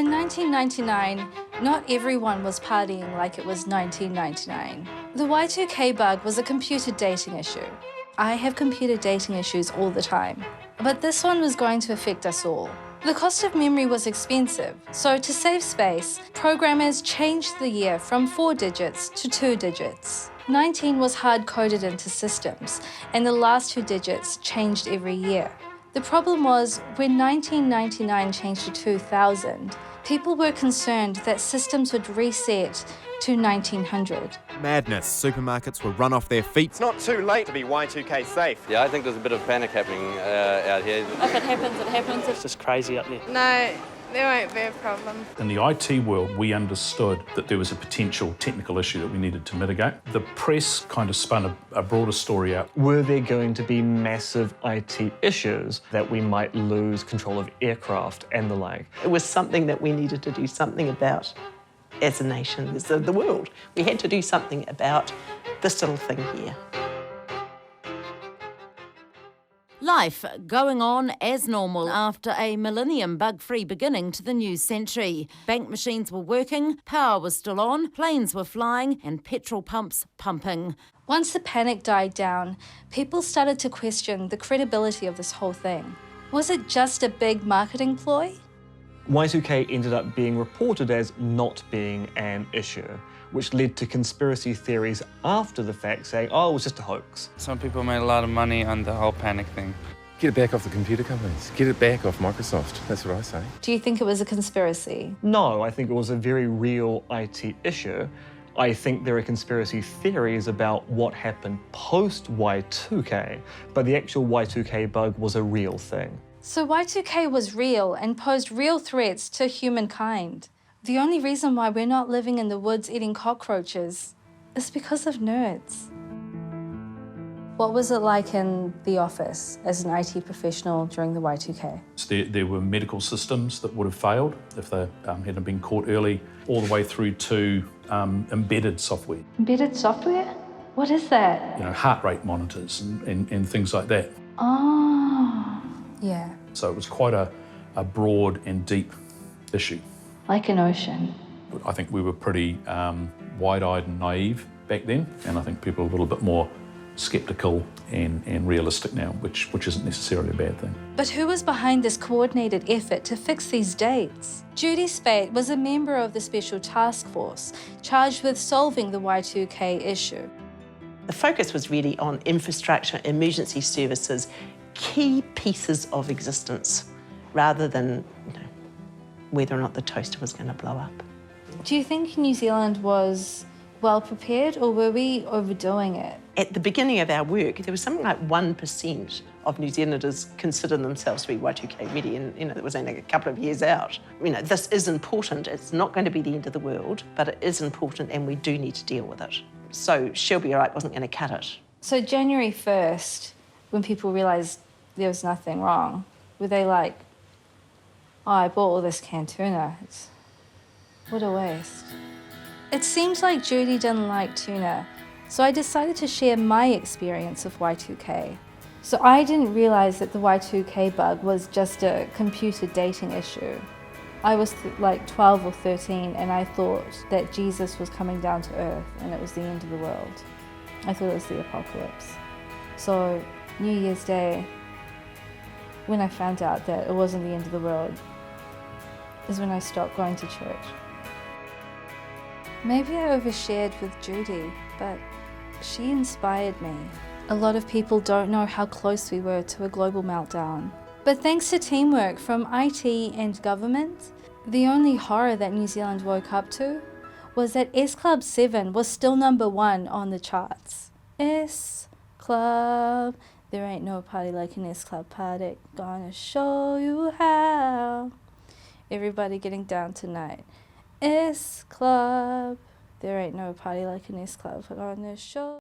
In 1999, not everyone was partying like it was 1999. The Y2K bug was a computer dating issue. I have computer dating issues all the time, but this one was going to affect us all. The cost of memory was expensive, so to save space, programmers changed the year from 4 digits to 2 digits. 19 was hard-coded into systems, and the last 2 digits changed every year. The problem was, when 1999 changed to 2000, people were concerned that systems would reset to 1900. Madness. Supermarkets were run off their feet. It's not too late to be Y2K safe. Yeah, I think there's a bit of panic happening out here. If it happens, it happens. It's just crazy up there. No, there won't be a problem. In the IT world, we understood that there was a potential technical issue that we needed to mitigate. The press kind of spun a broader story out. Were there going to be massive IT issues that we might lose control of aircraft and the like? It was something that we needed to do something about as a nation, as the world. We had to do something about this little thing here. Life going on as normal after a millennium bug-free beginning to the new century. Bank machines were working, power was still on, planes were flying and petrol pumps pumping. Once the panic died down, people started to question the credibility of this whole thing. Was it just a big marketing ploy? Y2K ended up being reported as not being an issue, which led to conspiracy theories after the fact saying, oh, it was just a hoax. Some people made a lot of money on the whole panic thing. Get it back off the computer companies. Get it back off Microsoft. That's what I say. Do you think it was a conspiracy? No, I think it was a very real IT issue. I think there are conspiracy theories about what happened post Y2K, but the actual Y2K bug was a real thing. So Y2K was real and posed real threats to humankind. The only reason why we're not living in the woods eating cockroaches is because of nerds. What was it like in the office as an IT professional during the Y2K? There were medical systems that would have failed if they hadn't been caught early, all the way through to embedded software. Embedded software? What is that? You know, heart rate monitors and things like that. Oh, yeah. So it was quite a broad and deep issue. Like an ocean. I think we were pretty wide-eyed and naive back then, and I think people are a little bit more sceptical and realistic now, which isn't necessarily a bad thing. But who was behind this coordinated effort to fix these dates? Judy Spate was a member of the Special Task Force charged with solving the Y2K issue. The focus was really on infrastructure, emergency services, key pieces of existence, rather than whether or not the toaster was going to blow up. Do you think New Zealand was well prepared, or were we overdoing it? At the beginning of our work, there was something like 1% of New Zealanders consider themselves to be Y2K ready, and it was only a couple of years out. This is important. It's not going to be the end of the world, but it is important, and we do need to deal with it. So she'll be all right wasn't going to cut it. So January 1st, when people realised there was nothing wrong, were they like, oh, I bought all this canned tuna. What a waste. It seems like Judy didn't like tuna, so I decided to share my experience of Y2K. So I didn't realise that the Y2K bug was just a computer dating issue. I was like 12 or 13, and I thought that Jesus was coming down to earth and it was the end of the world. I thought it was the apocalypse. So New Year's Day, when I found out that it wasn't the end of the world, is when I stopped going to church. Maybe I overshared with Judy, but she inspired me. A lot of people don't know how close we were to a global meltdown. But thanks to teamwork from IT and government, the only horror that New Zealand woke up to was that S Club 7 was still #1 on the charts. S Club, there ain't no party like an S Club party, gonna show you how. Everybody getting down tonight. S Club, there ain't no party like an S Club, gonna show